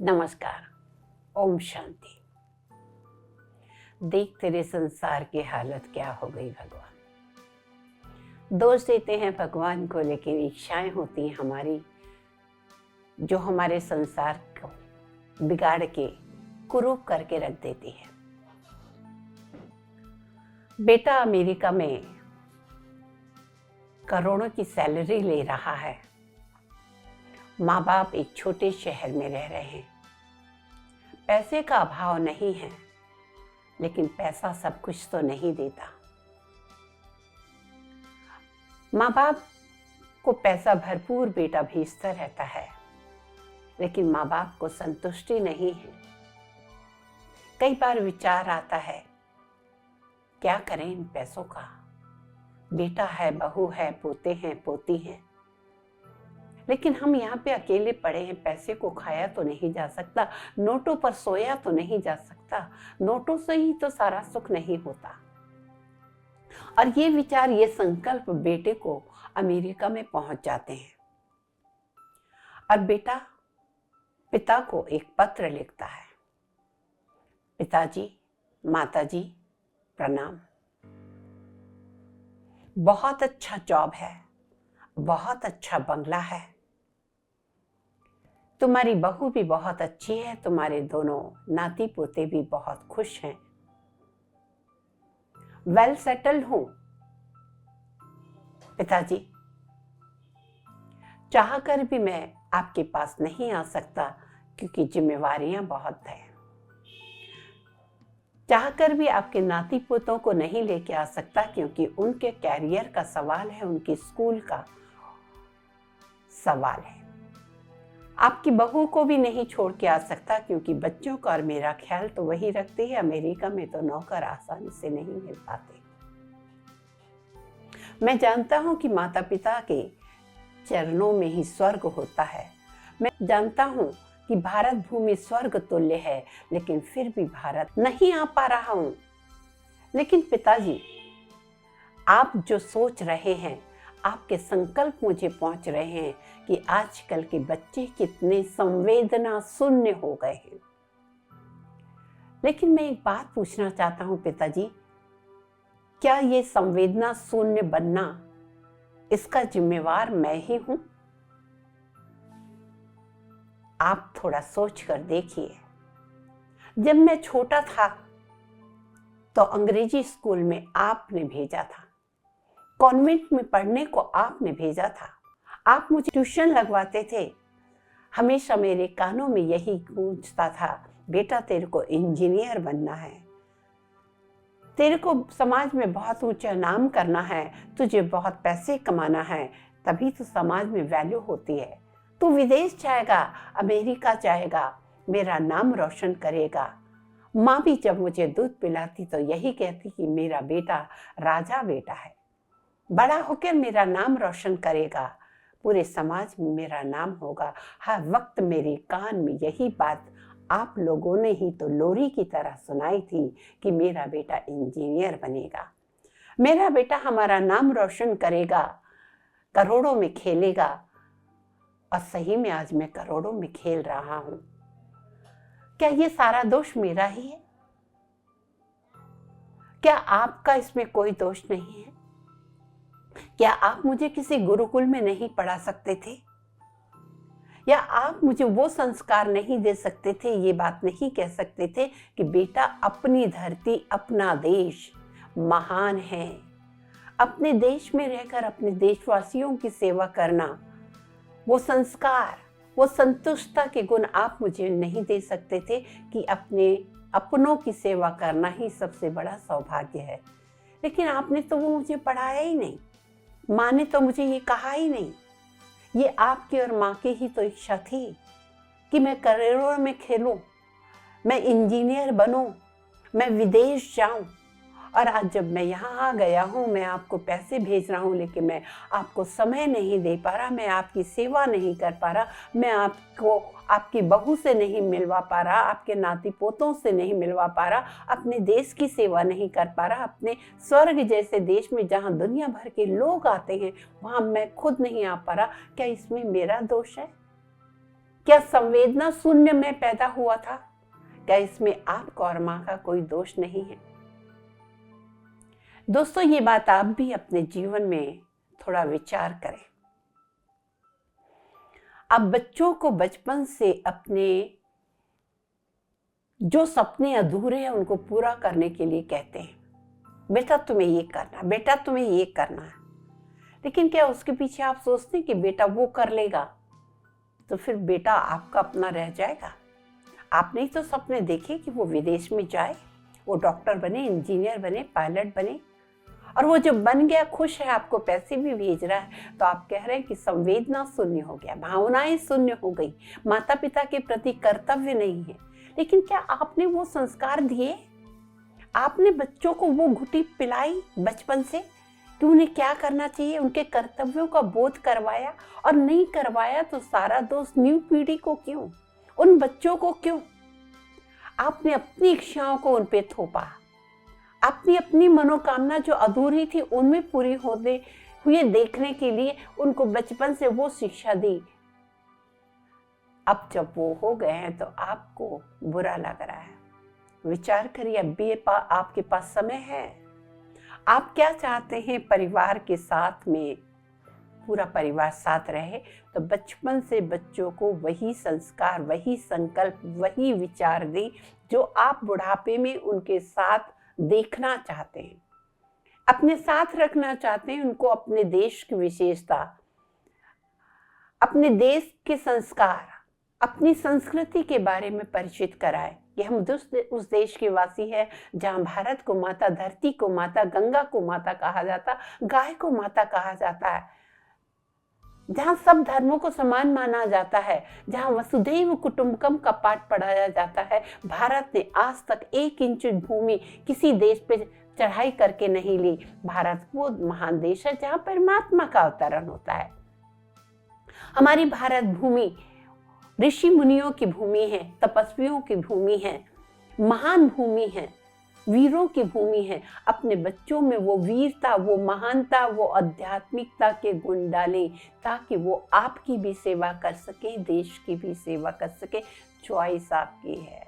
नमस्कार। ओम शांति। देख तेरे संसार की हालत क्या हो गई भगवान। दोष देते हैं भगवान को, लेकिन इच्छाएं होती हैं हमारी जो हमारे संसार को बिगाड़ के कुरूप करके रख देती है। बेटा अमेरिका में करोड़ों की सैलरी ले रहा है। माँ बाप एक छोटे शहर में रह रहे हैं। पैसे का अभाव नहीं है, लेकिन पैसा सब कुछ तो नहीं देता। माँ बाप को पैसा भरपूर बेटा भेजता रहता है, लेकिन माँ बाप को संतुष्टि नहीं है। कई बार विचार आता है, क्या करें इन पैसों का। बेटा है, बहू है, पोते हैं, पोती हैं, लेकिन हम यहाँ पे अकेले पड़े हैं। पैसे को खाया तो नहीं जा सकता, नोटों पर सोया तो नहीं जा सकता, नोटों से ही तो सारा सुख नहीं होता। और ये विचार, ये संकल्प बेटे को अमेरिका में पहुंच जाते हैं। और बेटा पिता को एक पत्र लिखता है, पिताजी, माताजी प्रणाम। बहुत अच्छा जॉब है, बहुत अच्छा बंगला है, तुम्हारी बहू भी बहुत अच्छी है, तुम्हारे दोनों नाती पोते भी बहुत खुश हैं, वेल सेटल्ड हूं। पिताजी, चाहकर भी मैं आपके पास नहीं आ सकता क्योंकि जिम्मेवारियां बहुत हैं। चाहकर भी आपके नाती पोतों को नहीं लेके आ सकता क्योंकि उनके कैरियर का सवाल है, उनकी स्कूल का सवाल है। आपकी बहू को भी नहीं छोड़ के आ सकता क्योंकि बच्चों का और मेरा ख्याल तो वही रखती है। अमेरिका में तो नौकर आसानी से नहीं मिल पाते। मैं जानता हूं कि माता पिता के चरणों में ही स्वर्ग होता है। मैं जानता हूं कि भारत भूमि स्वर्ग तुल्य है, लेकिन फिर भी भारत नहीं आ पा रहा हूं। लेकिन पिताजी, आप जो सोच रहे हैं, आपके संकल्प मुझे पहुंच रहे हैं कि आजकल के बच्चे कितने संवेदना शून्य हो गए हैं। लेकिन मैं एक बात पूछना चाहता हूं पिताजी, क्या ये संवेदना शून्य बनना, इसका जिम्मेवार मैं ही हूं? आप थोड़ा सोच कर देखिए। जब मैं छोटा था तो अंग्रेजी स्कूल में आपने भेजा था, कॉन्वेंट में पढ़ने को आपने भेजा था, आप मुझे ट्यूशन लगवाते थे। हमेशा मेरे कानों में यही गूंजता था, बेटा तेरे को इंजीनियर बनना है, तेरे को समाज में बहुत ऊंचा नाम करना है, तुझे बहुत पैसे कमाना है, तभी तो समाज में वैल्यू होती है। तू विदेश जाएगा, अमेरिका जाएगा, मेरा नाम रोशन करेगा। माँ भी जब मुझे दूध पिलाती तो यही कहती कि मेरा बेटा राजा बेटा है, बड़ा होकर मेरा नाम रोशन करेगा, पूरे समाज में मेरा नाम होगा। हर वक्त मेरे कान में यही बात आप लोगों ने ही तो लोरी की तरह सुनाई थी कि मेरा बेटा इंजीनियर बनेगा, मेरा बेटा हमारा नाम रोशन करेगा, करोड़ों में खेलेगा। और सही में आज मैं करोड़ों में खेल रहा हूं। क्या ये सारा दोष मेरा ही है? क्या आपका इसमें कोई दोष नहीं है? क्या आप मुझे किसी गुरुकुल में नहीं पढ़ा सकते थे? या आप मुझे वो संस्कार नहीं दे सकते थे, ये बात नहीं कह सकते थे कि बेटा अपनी धरती, अपना देश महान है, अपने देश में रहकर अपने देशवासियों की सेवा करना, वो संस्कार, वो संतुष्टता के गुण आप मुझे नहीं दे सकते थे कि अपने अपनों की सेवा करना ही सबसे बड़ा सौभाग्य है। लेकिन आपने तो वो मुझे पढ़ाया ही नहीं, माँ ने तो मुझे ये कहा ही नहीं। ये आपकी और माँ की ही तो इच्छा थी कि मैं करियर में खेलूं, मैं इंजीनियर बनूं, मैं विदेश जाऊं। और आज जब मैं यहाँ आ गया हूँ, मैं आपको पैसे भेज रहा हूँ, लेकिन मैं आपको समय नहीं दे पा रहा, मैं आपकी सेवा नहीं कर पा रहा, मैं आपको आपकी बहू से नहीं मिलवा पा रहा, आपके नाती पोतों से नहीं मिलवा पा रहा, अपने देश की सेवा नहीं कर पा रहा, अपने स्वर्ग जैसे देश में जहाँ दुनिया भर के लोग आते हैं वहाँ मैं खुद नहीं आ पा रहा। क्या इसमें मेरा दोष है? क्या संवेदना शून्य में पैदा हुआ था? क्या इसमें आपका और मां का कोई दोष नहीं है? दोस्तों, ये बात आप भी अपने जीवन में थोड़ा विचार करें। आप बच्चों को बचपन से अपने जो सपने अधूरे हैं उनको पूरा करने के लिए कहते हैं, बेटा तुम्हें ये करना, बेटा तुम्हें ये करना है। लेकिन क्या उसके पीछे आप सोचते हैं कि बेटा वो कर लेगा तो फिर बेटा आपका अपना रह जाएगा? आपने ही तो सपने देखे कि वो विदेश में जाए, वो डॉक्टर बने, इंजीनियर बने, पायलट बने, और वो जब बन गया खुश है, आपको पैसे भी भेज रहा है, तो आप कह रहे हैं कि संवेदना शून्य हो गया, भावनाएं शून्य हो गई, माता पिता के प्रति कर्तव्य नहीं है। लेकिन क्या आपने वो संस्कार दिए? आपने बच्चों को वो घुटी पिलाई बचपन से कि उन्हें क्या करना चाहिए, उनके कर्तव्यों का बोध करवाया? और नहीं करवाया तो सारा दोष न्यू पीढ़ी को क्यों, उन बच्चों को क्यों? आपने अपनी इच्छाओं को उन पे थोपा, अपनी मनोकामना जो अधूरी थी उनमें पूरी होते हुए देखने के लिए उनको बचपन से वो शिक्षा दी। अब जब वो हो गए हैं तो आपको बुरा लग रहा है। विचार करिए, अब भी आपके पास समय है। आप क्या चाहते हैं? परिवार के साथ में पूरा परिवार साथ रहे, तो बचपन से बच्चों को वही संस्कार, वही संकल्प, वही विचार दें जो आप बुढ़ापे में उनके साथ देखना चाहते हैं, अपने साथ रखना चाहते हैं। उनको अपने देश की विशेषता, अपने देश के संस्कार, अपनी संस्कृति के बारे में परिचित कराएं कि हम उस देश के वासी हैं जहाँ भारत को माता, धरती को माता, गंगा को माता कहा जाता, गाय को माता कहा जाता है, जहाँ सब धर्मों को समान माना जाता है, जहाँ वसुधैव कुटुंबकम का पाठ पढ़ाया जाता है। भारत ने आज तक 1 इंच भूमि किसी देश पे चढ़ाई करके नहीं ली। भारत वो महान देश है जहाँ परमात्मा का अवतरण होता है। हमारी भारत भूमि ऋषि मुनियों की भूमि है, तपस्वियों की भूमि है, महान भूमि है, वीरों की भूमि है। अपने बच्चों में वो वीरता, वो महानता, वो आध्यात्मिकता के गुण डालें ताकि वो आपकी भी सेवा कर सके, देश की भी सेवा कर सके। चॉइस आपकी है।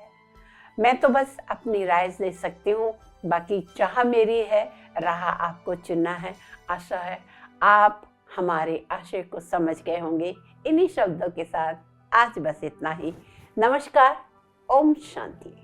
मैं तो बस अपनी राय दे सकती हूँ, बाकी चाह मेरी है, राह आपको चुनना है। आशा है आप हमारे आशय को समझ गए होंगे। इन्हीं शब्दों के साथ आज बस इतना ही। नमस्कार। ओम शांति।